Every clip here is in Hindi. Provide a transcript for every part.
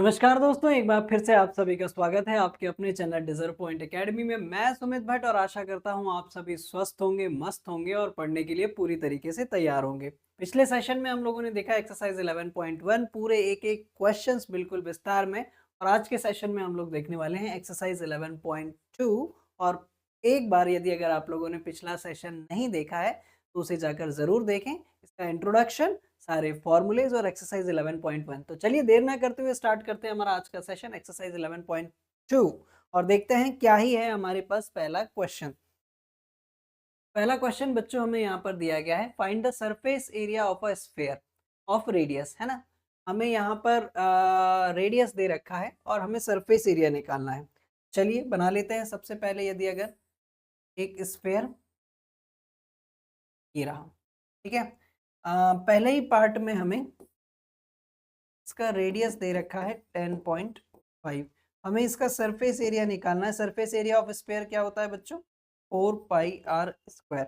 नमस्कार दोस्तों, एक बार फिर से आप सभी का स्वागत है आपके अपने चैनल डिजर्व पॉइंट एकेडमी में। मैं सुमित भट्ट और आशा करता हूं आप सभी स्वस्थ होंगे, मस्त होंगे और पढ़ने के लिए पूरी तरीके से तैयार होंगे। पिछले सेशन में हम लोगों ने देखा एक्सरसाइज 11.1 पूरे एक क्वेश्चंस बिल्कुल विस्तार में, और आज के सेशन में हम लोग देखने वाले हैं एक्सरसाइज 11.2। और एक बार यदि अगर आप लोगों ने पिछला सेशन नहीं देखा है तो उसे जाकर जरूर देखें। इसका इंट्रोडक्शन, सारे फॉर्मूलेज और एक्सरसाइज 11.1। तो चलिए देर ना करते हुए स्टार्ट करते हैं हमारा आज का सेशन एक्सरसाइज 11.2 और देखते हैं क्या ही है हमारे पास पहला क्वेश्चन। पहला क्वेश्चन बच्चों हमें यहाँ पर दिया गया है, find the surface area of a sphere of radius, है ना। हमें यहाँ पर रेडियस दे रखा है और हमें सरफेस एरिया निकालना है। चलिए बना लेते हैं। सबसे पहले यदि अगर एक स्फीयर ये रहा, ठीक है। पहले ही पार्ट में हमें इसका रेडियस दे रखा है 10.5। हमें इसका सरफेस एरिया निकालना है। सरफेस एरिया ऑफ स्फीयर क्या होता है बच्चों? 4 पाई r स्क्वायर।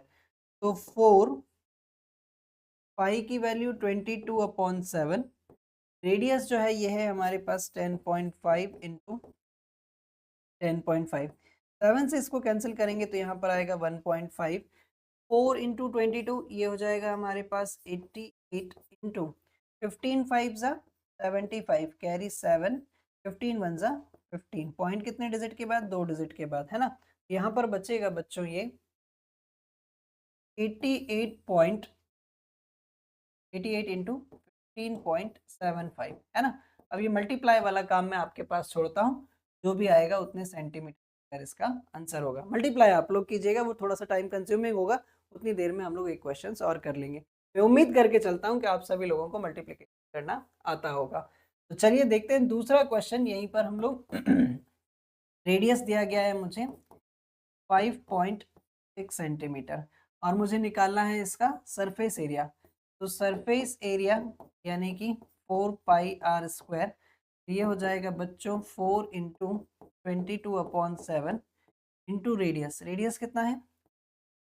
तो 4 पाई की वैल्यू 22/7। रेडियस जो है ये है हमारे पास 10.5 इंटू 10.5। 7 से इसको कैंसिल करेंगे तो यहाँ पर आएगा 1.5। 4 इंटू 22 ये हो जाएगा हमारे पास 88 इंटू 15 5 जा 75 कैरी 7 15 1 जा 15। पॉइंट कितने डिजिट के बाद? 2 डिजिट के बाद, है ना। यहाँ पर बचेगा बच्चों ये 88 इंटू 15.75, है ना। अब ये मल्टीप्लाई वाला काम मैं आपके पास छोड़ता हूँ, जो भी आएगा उतने सेंटीमीटर इसका आंसर होगा। मल्टीप्लाई आप लोग कीजिएगा, वो थोड़ा सा टाइम कंज्यूमिंग होगा। उतनी देर में हम लोग एक क्वेश्चन और कर लेंगे। मैं उम्मीद करके चलता हूँ कि आप सभी लोगों को मल्टीप्लिकेशन करना आता होगा। तो चलिए देखते हैं दूसरा क्वेश्चन। यहीं पर हम लोग रेडियस दिया गया है मुझे 5.6 सेंटीमीटर और मुझे निकालना है इसका सरफेस एरिया। तो सरफेस एरिया यानी कि 4 पाई r स्क्वायर, ये हो जाएगा बच्चों 4 इंटू 22/7 इंटू रेडियस। रेडियस कितना है?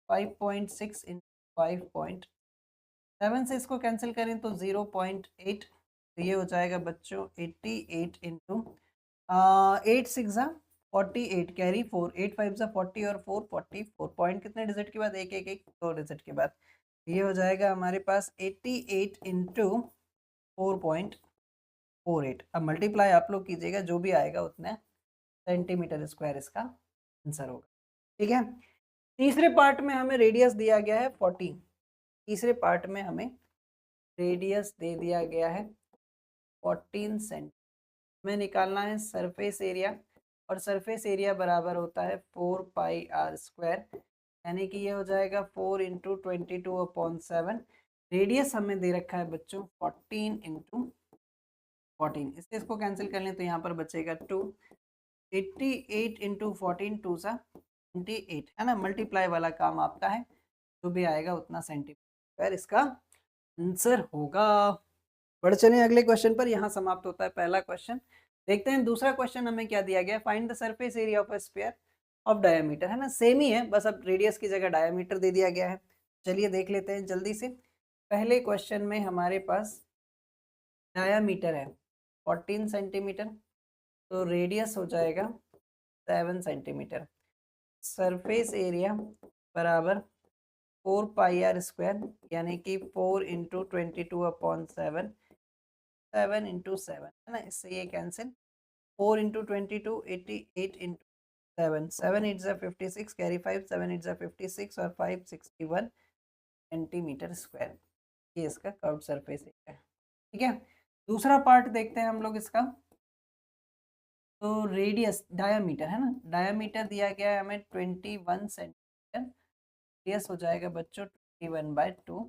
5.6 इंटू 5.7 से इसको कैंसिल करें तो 0.8। तो ये हो जाएगा बच्चों 88 इंटू 8 6 48 कैरी 4 8 5 40 और 4 44। पॉइंट कितने डिजिट के बाद? एक एक एक 2 डिजिट के बाद। ये हो जाएगा हमारे पास 88 इंटू 4.48। अब मल्टीप्लाई आप लोग कीजिएगा, जो भी आएगा उतने सेंटीमीटर स्क्वायर इसका आंसर होगा। ठीक है। तीसरे पार्ट में हमें रेडियस दिया गया है 40। तीसरे पार्ट में हमें रेडियस दे दिया गया है 14 सेंटीमीटर। हमें निकालना है सरफेस एरिया, और सरफेस एरिया बराबर होता है 4 पाई r स्क्वायर, यानी कि ये हो जाएगा 4 इंटू 22/7। रेडियस हमें दे रखा है बच्चों 14 इंटू 14। इससे इसको कैंसिल कर लें तो यहाँ पर बचेगा 2। 88 इंटू 14 2 सा 28, है ना। मल्टीप्लाई वाला काम आपका है, जो भी आएगा उतना सेंटीमीटर इसका आंसर होगा। बढ़ चलें अगले क्वेश्चन पर। यहाँ समाप्त होता है पहला क्वेश्चन। देखते हैं दूसरा क्वेश्चन हमें क्या दिया गया। Find the surface area of a sphere of diameter, है ना। सेम ही है, बस अब रेडियस की जगह डायमीटर दे दिया गया है। चलिए देख लेते हैं जल्दी से। पहले क्वेश्चन में हमारे पास डायमीटर है 14 सेंटीमीटर, तो रेडियस हो जाएगा 7 सेंटीमीटर। सरफेस एरिया बराबर 4 पाई r स्क्वायर, यानी कि 4 इंटू 22/7, 7 इंटू 7, है ना। इससे ये कैंसिल। 4 इंटू 22 88 इंटू 7, 7 8 जा 56 कैरी 5 7 8 जा 56 और 5 61 सेंटीमीटर स्क्वायर। ये इसका कर्व सरफेस एरिया है। ठीक है। दूसरा पार्ट देखते हैं हम लोग इसका। तो रेडियस डायामीटर, है ना, डायामीटर दिया गया है हमें 21 सेंटीमीटर। रेडियस हो जाएगा बच्चों 21/2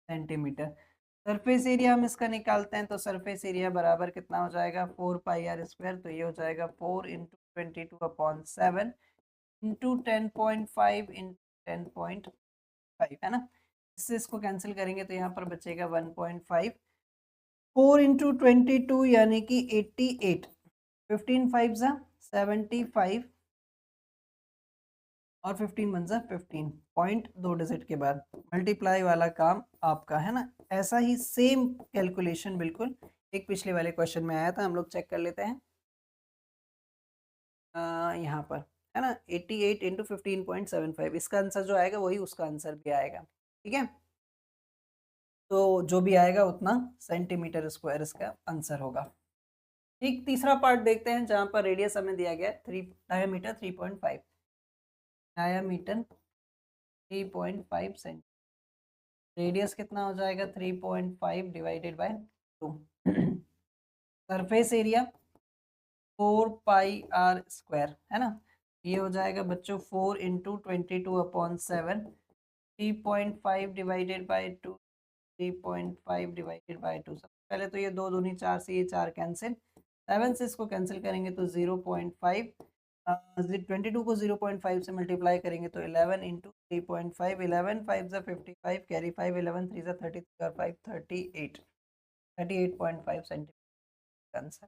सेंटीमीटर। सरफेस एरिया हम इसका निकालते हैं, तो सरफेस एरिया बराबर कितना हो जाएगा? 4 पाई r स्क्वायर। तो ये हो जाएगा 4 इंटू 22/7 इंटू 10.5 इंटू 10.5, है ना। इससे इसको कैंसिल करेंगे तो यहाँ पर बचेगा 1.5। 4 इंटू 22 यानी कि 88। 15 5 जा 75 और 15 1 जा 15। पॉइंट 2 डिजिट के बाद। मल्टीप्लाई वाला काम आपका, है ना। ऐसा ही सेम कैलकुलेशन बिल्कुल एक पिछले वाले क्वेश्चन में आया था, हम लोग चेक कर लेते हैं। यहाँ पर है ना 88 इंटू 15.75, इसका आंसर जो आएगा वही उसका आंसर भी आएगा। ठीक है, तो जो भी आएगा उतना सेंटीमीटर स्क्वायर इसका आंसर होगा। ठीक, तीसरा पार्ट देखते हैं जहां पर रेडियस हमें दिया गया है डायामीटर 3.5, डायामीटर 3.5 सेंटीमीटर, रेडियस कितना हो जाएगा 3.5 divided by 2, surface area 4 pi r square है ना, ये हो जाएगा बच्चों 4 into 22/7, 3.5 divided by 2, 3.5 divided by 2। सबसे पहले तो ये 2 दूनी 4 से ये 4 कैंसिल, 7 से इसको कैंसिल करेंगे तो 0.5, 22 को 0.5 से मल्टीप्लाई करेंगे तो 11 इंटू 3.5, 11 5 ज़ा 55, कैरी 5, 11 3 ज़ा 33 और 5 38, 38.5 सेंटीमीटर आंसर।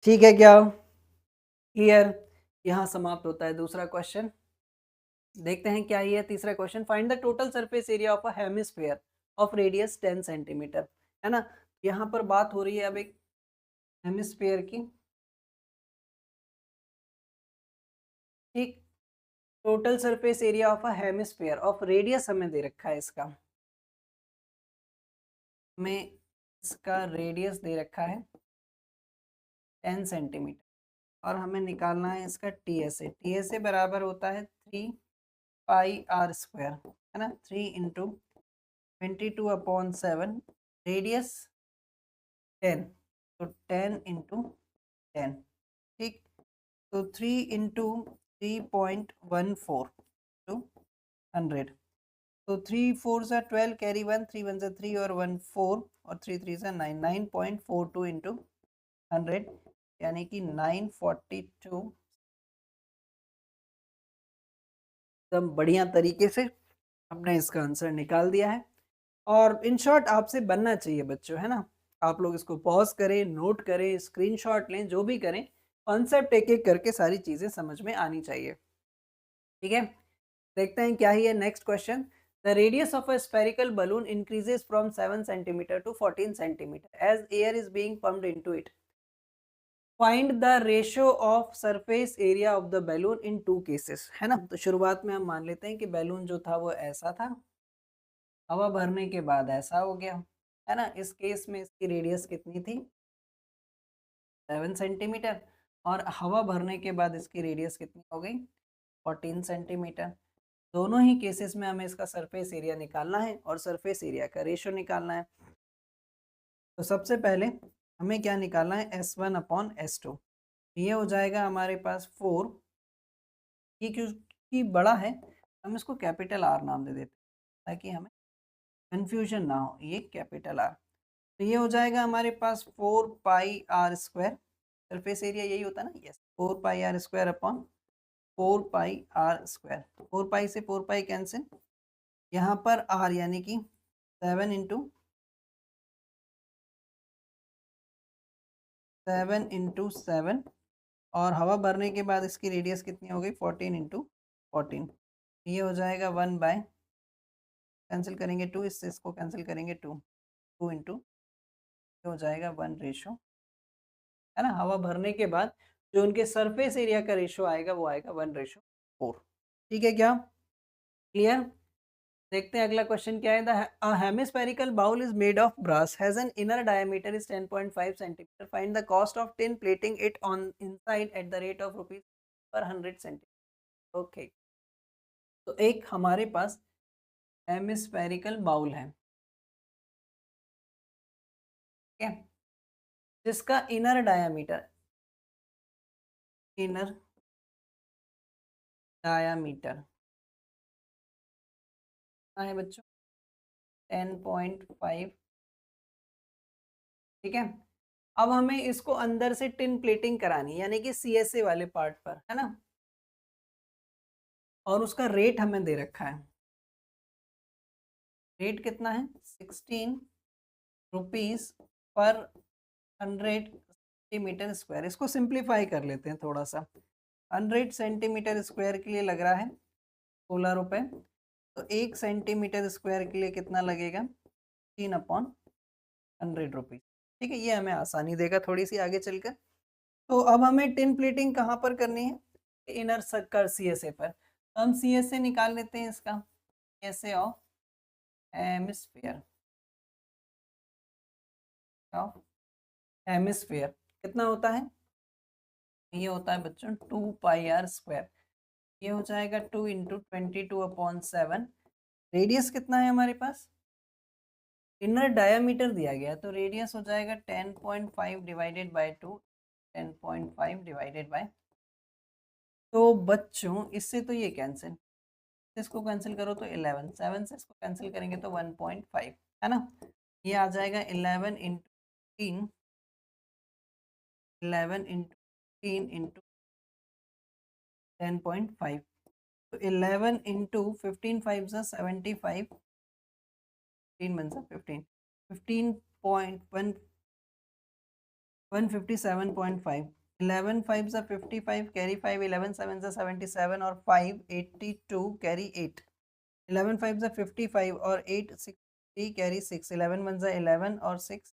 ठीक है क्या, क्लियर? यहाँ समाप्त होता है दूसरा क्वेश्चन। देखते हैं क्या ये है तीसरा question. Find the total surface area of a hemisphere of radius 10 centimetre, है ना। यहाँ पर बात हो रही है अब एक हेमिस्फीयर की। ठीक, total surface area of a hemisphere of radius हमें दे रखा है, इसका हमें इसका रेडियस दे रखा है 10 सेंटीमीटर और हमें निकालना है इसका टीएसए। टीएसए बराबर होता है 3 पाई आर स्क्वायर, है ना, 3 इंटू 22/7, रेडियस 10, तो 10 इंटू 10। ठीक, तो 3 इंटू 3.14 टू 100, तो 3 4 ज़ा 12, कैरी 1, 3 1 ज़ा 3 और 1 4 और 3 3 ज़ा 9, 9.42 इंटू 100 यानी कि 942। एकदम बढ़िया तरीके से हमने इसका आंसर निकाल दिया है। और इन शॉर्ट आपसे बनना चाहिए बच्चों, है ना। आप लोग इसको पॉज करें, नोट करें, स्क्रीनशॉट लें, जो भी करें, कॉन्सेप्ट एक एक करके सारी चीजें समझ में आनी चाहिए। ठीक है, देखते हैं क्या ही है next question. The radius of a spherical balloon increases from 7 centimetre to 14 centimetre as air is being pumped into it. Find the ratio of surface area of the balloon in 2 cases, है ना। तो शुरुआत में हम मान लेते हैं कि बैलून जो था वो ऐसा था, हवा भरने के बाद ऐसा हो गया, है ना। इस केस में इसकी रेडियस कितनी थी 7 सेंटीमीटर और हवा भरने के बाद इसकी रेडियस कितनी हो गई 14 सेंटीमीटर। दोनों ही केसेस में हमें इसका सरफेस एरिया निकालना है और सरफेस एरिया का रेशियो निकालना है। तो सबसे पहले हमें क्या निकालना है S1/S2, ये हो जाएगा हमारे पास 4, ये क्योंकि बड़ा है हम इसको कैपिटल आर नाम दे देते हैं ताकि हमें कंफ्यूजन ना हो, ये कैपिटल आर। तो ये हो जाएगा हमारे पास 4 pi r square, surface area यही होता है ना, yes, 4 pi r square upon 4 pi r square. 4 pi से 4 पाई कैंसिल, यहाँ पर आर यानी कि 7 इंटू 7 और हवा भरने के बाद इसकी रेडियस कितनी हो गई 14 इंटू 14। ये हो जाएगा 1 बाय, कैंसिल करेंगे 2, इससे इसको कैंसिल करेंगे 2, 2 इंटू हो जाएगा 1 रेशो, है ना। हवा भरने के बाद जो उनके सरफेस एरिया का रेशो आएगा वो आएगा 1:4। ठीक है क्या, क्लियर? देखते हैं अगला क्वेश्चन क्या है। The hemispherical bowl is made of brass, has an inner diameter is 10.5 centimetre, find the cost of tin plating it on inside at the rate of rupees per 100 centimetre. Okay, तो एक हमारे पास हेमिस्फेरिकल बाउल है, ठीक है, जिसका इनर डायमीटर कितना है बच्चों 10.5, ठीक है। अब हमें इसको अंदर से टिन प्लेटिंग करानी है यानी कि सीएसए वाले पार्ट पर, है ना, और उसका रेट हमें दे रखा है। रेट कितना है 16 रुपीज पर 100 सेंटीमीटर स्क्वायर। इसको सिंप्लीफाई कर लेते हैं थोड़ा सा। 100 सेंटीमीटर स्क्वायर के लिए लग रहा है 16 रुपए, तो 1 सेंटीमीटर स्क्वायर के लिए कितना लगेगा 3/। 100 रुपीज। ठीक है, ये हमें आसानी देगा थोड़ी सी आगे चलकर। तो अब हमें टिन प्लेटिंग कहाँ पर करनी है? इनर सर्कल CSA पर। हम CSA निकाल लेते हैं इसका, CSA of hemisphere, of hemisphere कितना होता है? ये होता है बच्चों 2πr²। ये हो जाएगा 2 इंटू 22/7। रेडियस कितना है हमारे पास? इनर डायामीटर दिया गया तो रेडियस हो जाएगा 10.5 डिवाइडेड बाय 2, 10.5 डिवाइडेड बाय, तो बच्चों इससे तो ये कैंसिल, इसको कैंसिल करो तो 11, 7 से इसको कैंसिल करेंगे तो 1.5 है ना। ये आ जाएगा 11 इंटू 3, 11 इंटू 3 इंटू 10.5, तो 11 इंटू 15 5 सा 75, 15 बन सा 15, 15.1 157.5, 11 5 सा 55, कैरी 5, 11 7 सा 77 और 5 82, कैरी 8, 11 5 सा 55 और 8 60, कैरी 6, 11 1 सा 11 और 6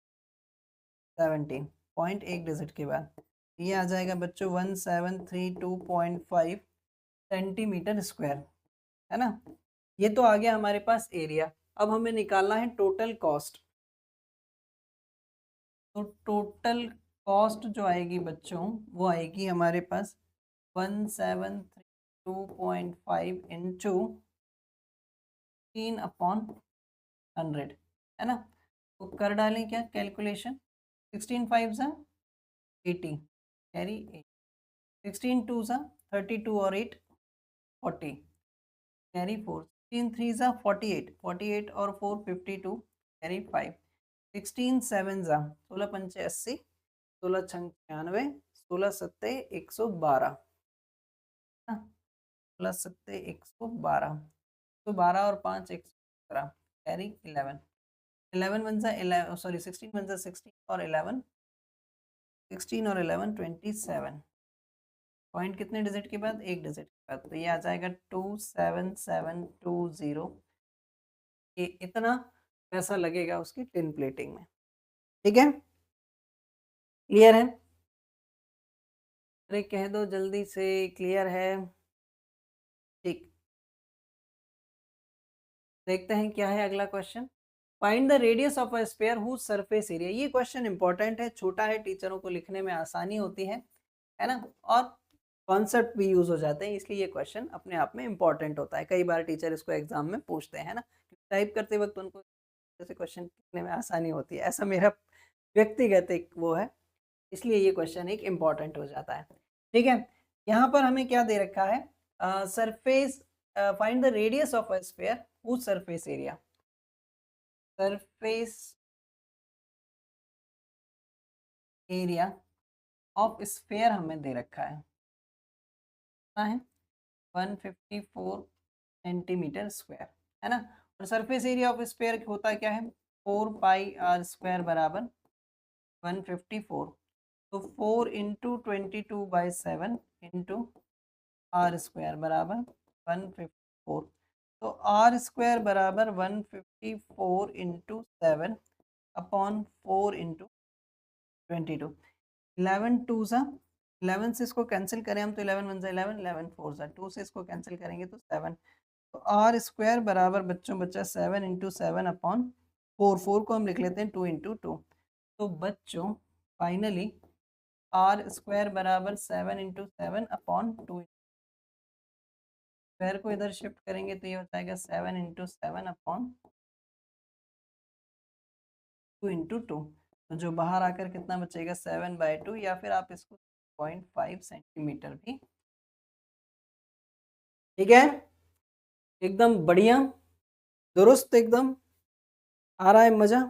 17, पॉइंट एक डिजिट के बाद ये आ जाएगा बच्चों 1732.5 सेंटीमीटर स्क्वायर, है ना। ये तो आ गया हमारे पास एरिया। अब हमें निकालना है टोटल कॉस्ट। तो टोटल कॉस्ट जो आएगी बच्चों वो आएगी हमारे पास 1732.5 इंटू 3/100, है ना। तो कर डालें क्या कैलकुलेशन, 16 5 सा 80, कैरी 8, 16 2 सा 32 और 8 40, कैरी 4, 16 3 सा 48, 48 और 4 52, कैरी 5, 16 7 सा 16 पंचे 80, 16 छंग 96, 16 सत्ते 112, 16 सत्ते 112, 112 और 5 117, कैरी 11, 11 वन सा 11, सॉरी 16 वन सा 16 और 11, 16 और 11 27, पॉइंट कितने डिजिट के बाद? एक डिजिट के बाद, तो ये आ जाएगा 27720। ये इतना पैसा लगेगा उसकी टिन प्लेटिंग में। ठीक है, क्लियर है? अरे कह दो जल्दी से, क्लियर है? ठीक, देखते हैं क्या है अगला question. Find the radius of a sphere whose surface area. ये क्वेश्चन इंपॉर्टेंट है, छोटा है, टीचरों को लिखने में आसानी होती है ना, और कॉन्सेप्ट भी यूज हो जाते हैं, इसलिए ये क्वेश्चन अपने आप में इंपॉर्टेंट होता है। कई बार टीचर इसको एग्जाम में पूछते हैं ना, टाइप करते वक्त उनको जैसे क्वेश्चन लिखने में आसानी होती है, ऐसा मेरा व्यक्तिगत एक वो है, इसलिए ये क्वेश्चन एक इम्पॉर्टेंट हो जाता है। ठीक है, यहाँ पर हमें क्या दे रखा है? Surface, find the radius of a sphere whose surface area, surface area of sphere हमें दे रखा है, कितना है? 154 सेंटीमीटर स्क्वायर, है ना। और सरफेस एरिया ऑफ स्फीयर होता क्या है? 4πr² बराबर 154, तो 4 इंटू 22/7 इंटू r² बराबर 154, तो r² बराबर 154 इंटू 7 अपॉन 4 इंटू 22, 11 2 सा 11 से इसको कैंसिल करें हम तो 11 1 सा 11, 11 4 सा 2 से इसको कैंसिल करेंगे तो 7, तो r² बराबर बच्चों बच्चा 7 इंटू 7 अपॉन 4 को हम लिख लेते हैं 2 इंटू 2, तो बच्चों फाइनली r² बराबर 7 इंटू 7 अपॉन 2, स्क्वायर को इधर शिफ्ट करेंगे तो ये हो जाएगा 7 इंटू 7 अपॉन 2 इंटू 2, तो जो बाहर आकर कितना बचेगा 7/2, या फिर आप इसको 0.5 सेंटीमीटर भी। ठीक है, एकदम बढ़िया, दुरुस्त एकदम, आ रहा है मजा।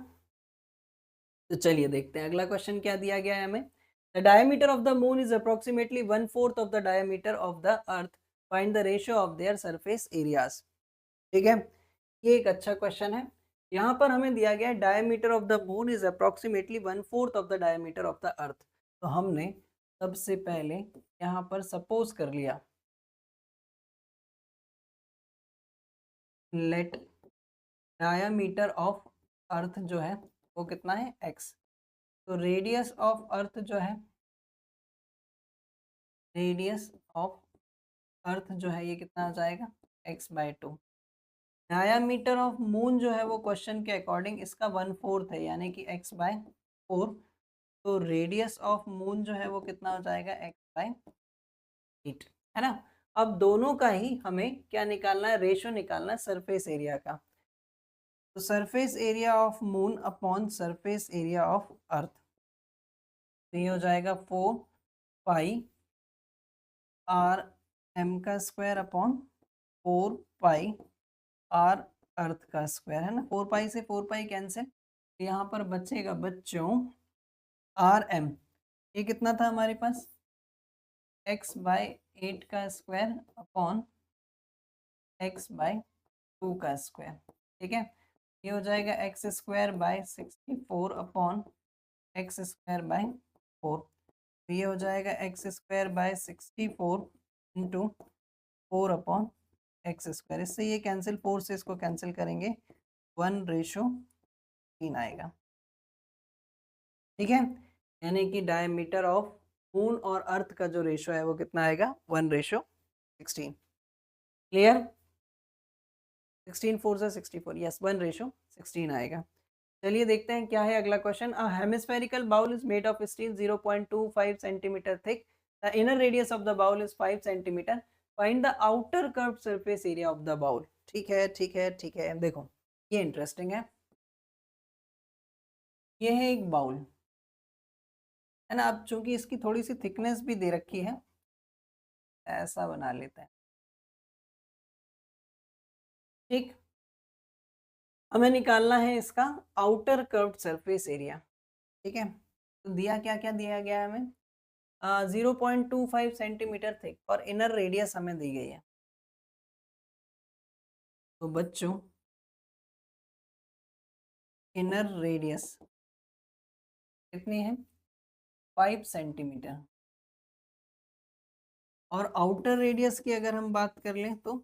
तो चलिए देखते हैं अगला क्वेश्चन क्या दिया गया है हमें। The diameter of the moon is approximately 1/4 of the diameter of the earth, find the ratio of their surface areas. ठीक है, ये एक अच्छा क्वेश्चन है। यहाँ पर हमें दिया गया है diameter of the moon is approximately 1/4 of the diameter of the earth, तो हमने सबसे पहले यहाँ पर सपोज कर लिया, लेट डायमीटर ऑफ अर्थ जो है वो कितना है x। तो रेडियस ऑफ अर्थ जो है, रेडियस ऑफ अर्थ जो है ये कितना आ जाएगा x/2। डायामीटर ऑफ मून जो है वो क्वेश्चन के अकॉर्डिंग इसका 1/4 है, यानी कि x/4। तो रेडियस ऑफ मून जो है वो कितना हो जाएगा x/8, है ना। अब दोनों का ही हमें क्या निकालना है, रेशो निकालना है सरफेस एरिया का। तो surface area of moon upon surface area of earth, तो ये हो जाएगा 4πr m का स्क्वायर अपॉन 4πr अर्थ का स्क्वायर, है ना। 4π से 4π कैंसिल, यहाँ पर बचेगा बच्चों rm, ये कितना था हमारे पास x/8 का स्क्वायर अपॉन x/2 का स्क्वायर, ठीक है। ये हो जाएगा x²/64 अपॉन x²/4। तो ये हो जाएगा x²/64 इंटू 4 अपॉन x²। इससे ये कैंसिल, 4 से इसको कैंसिल करेंगे 1/3 आएगा, ठीक है। यानी कि डायमीटर ऑफ मून और अर्थ का जो रेशो है वो कितना आएगा 1/16। क्लियर। 16 4 से 64, यस 1/16 आएगा। चलिए देखते हैं क्या है अगला question. A hemispherical bowl is made of steel 0.25 centimetre thick, the inner radius of the bowl is 5 centimetre, find the outer curved surface area of the bowl. ठीक है ठीक है ठीक है, देखो ये इंटरेस्टिंग है। ये है एक बाउल, है ना। अब चूंकि इसकी थोड़ी सी थिकनेस भी दे रखी है, ऐसा बना लेते हैं, ठीक। हमें निकालना है इसका आउटर कर्व्ड सरफेस एरिया, ठीक है। तो दिया क्या क्या दिया गया है हमें, 0.25 सेंटीमीटर थिक और इनर रेडियस हमें दी गई है। तो बच्चों इनर रेडियस कितनी है 5 सेंटीमीटर, और आउटर रेडियस की अगर हम बात कर लें तो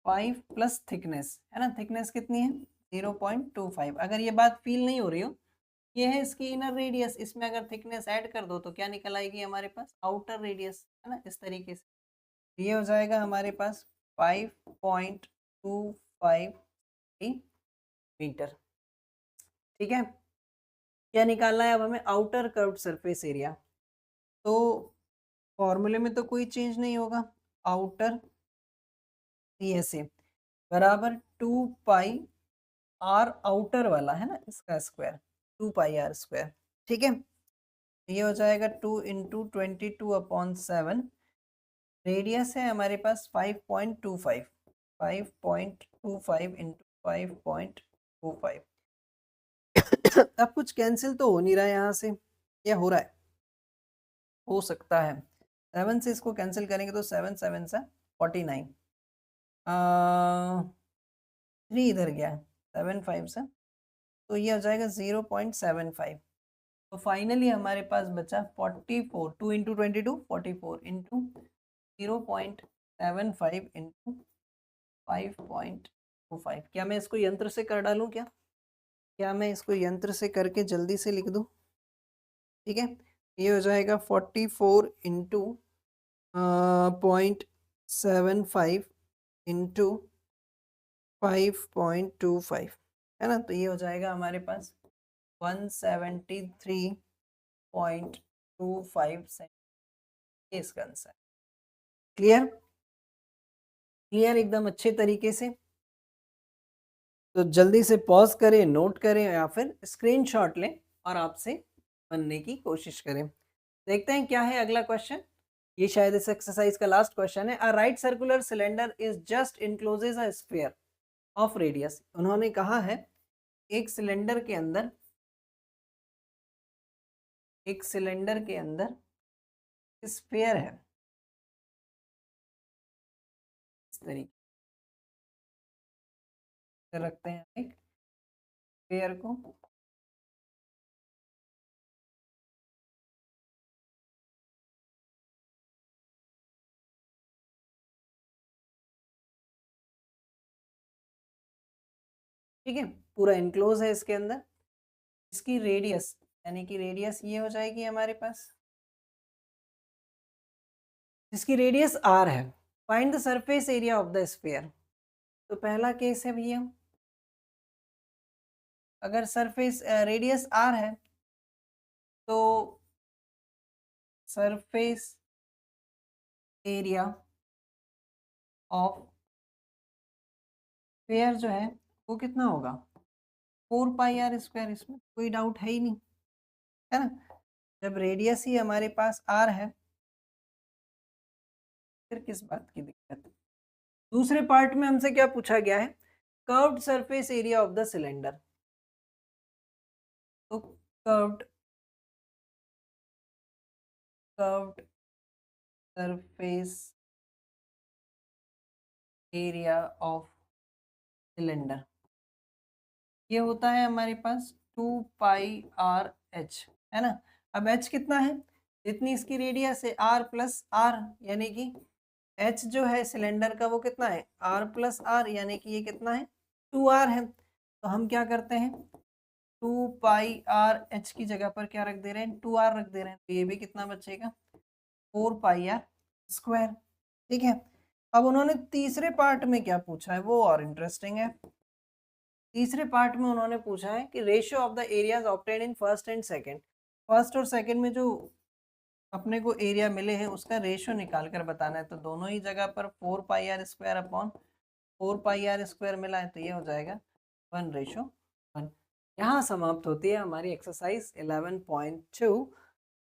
5 प्लस थिकनेस, है ना। थिकनेस कितनी है 0.25। अगर ये बात फील नहीं हो रही हो, ये है इसकी इनर रेडियस, इसमें अगर थिकनेस ऐड कर दो तो क्या निकल आएगी हमारे पास आउटर रेडियस, है ना। इस तरीके से ये हो जाएगा हमारे पास 5.25 मीटर, ठीक है। क्या निकालना है अब हमें आउटर कर्व्ड सरफेस एरिया। तो फॉर्मूले में तो कोई चेंज नहीं होगा, आउटर CSA बराबर 2 पाई आर आउटर वाला, है ना, इसका स्क्वायर 2 पाई r स्क्वायर, ठीक है। ये हो जाएगा 2 × 22/7। रेडियस है हमारे पास 5.25, 5.25 × 5.25। अब कुछ कैंसिल तो हो नहीं रहा है यहाँ से, क्या हो रहा है, हो सकता है 7 से इसको कैंसिल करेंगे तो 7 7 से 49, 3 इधर गया, 7 5 से, तो ये हो जाएगा 0.75। तो फाइनली हमारे पास बचा 44, 2 × 22 44 इंटू 0.75 इंटू 5.25। क्या मैं इसको यंत्र से कर डालूं, क्या मैं इसको यंत्र से करके जल्दी से लिख दूं, ठीक है। ये हो जाएगा 44 इंटू 0.75 इंटू 5.25, है ना। तो ये हो जाएगा हमारे पास 173.25 सेंटीमीटर, इसका आंसर। क्लियर, क्लियर एकदम अच्छे तरीके से। तो जल्दी से पॉज करें, नोट करें या फिर स्क्रीनशॉट लें और आपसे बनने की कोशिश करें। देखते हैं क्या है अगला क्वेश्चन। ये शायद इस एक्सरसाइज का लास्ट क्वेश्चन है। A right circular cylinder is just encloses a sphere of radius. उन्होंने कहा है एक सिलेंडर के अंदर, एक सिलेंडर के अंदर स्फीयर है, इस तरीके से रखते हैं एक स्फीयर को, ठीक है, पूरा इनक्लोज है इसके अंदर। इसकी रेडियस यानी कि रेडियस ये हो जाएगी हमारे पास, जिसकी रेडियस आर है। Find the surface area of the sphere. तो पहला केस है भैया, अगर सरफेस रेडियस आर है तो सरफेस एरिया ऑफ स्फीयर जो है वो कितना होगा, 4 पाई r स्क्वायर। इसमें कोई डाउट है ही नहीं, है ना। जब रेडियस ही हमारे पास आर है फिर किस बात की दिक्कत। दूसरे पार्ट में हमसे क्या पूछा गया है, curved surface area of the cylinder. तो curved curved surface area of cylinder ये होता है हमारे पास 2 पाई r h, है ना। अब h कितना है, जितनी इसकी रेडियस है r प्लस आर, यानी कि h जो है सिलेंडर का वो कितना है r प्लस आर, यानी कि ये कितना है 2r है। तो हम क्या करते हैं 2 पाई r h की जगह पर क्या रख दे रहे हैं 2r रख दे रहे हैं। तो ये भी कितना बचेगा 4 पाई r स्क्वायर। ठीक है, अब उन्होंने तीसरे पार्ट में क्या पूछा है वो और इंटरेस्टिंग है। तीसरे पार्ट में उन्होंने पूछा है कि ratio of the areas obtain in first and second. First और सेकंड में जो अपने को एरिया मिले हैं उसका रेशियो निकाल कर बताना है। तो दोनों ही जगह पर 4 पाई r स्क्वायर अपॉन 4 पाई r स्क्वायर मिला है, तो ये हो जाएगा 1:1। यहाँ समाप्त होती है हमारी एक्सरसाइज 11.2।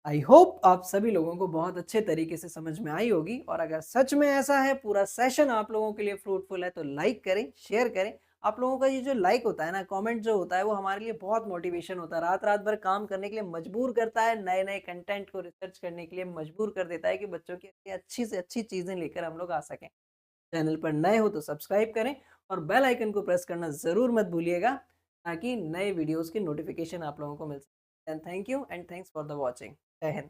आई होप आप सभी लोगों को बहुत अच्छे तरीके से समझ में आई होगी, और अगर सच में ऐसा है पूरा सेशन आप लोगों के लिए फ्रूटफुल है तो लाइक करें, शेयर करें। आप लोगों का ये जो लाइक होता है ना, कमेंट जो होता है, वो हमारे लिए बहुत मोटिवेशन होता है, रात रात भर काम करने के लिए मजबूर करता है, नए नए कंटेंट को रिसर्च करने के लिए मजबूर कर देता है कि बच्चों की अच्छी से अच्छी चीज़ें लेकर हम लोग आ सकें। चैनल पर नए हो तो सब्सक्राइब करें और बेल आइकन को प्रेस करना ज़रूर मत भूलिएगा, ताकि नए वीडियोज़ की नोटिफिकेशन आप लोगों को मिल सके। And thank you and thanks for the watching. जय हिंद।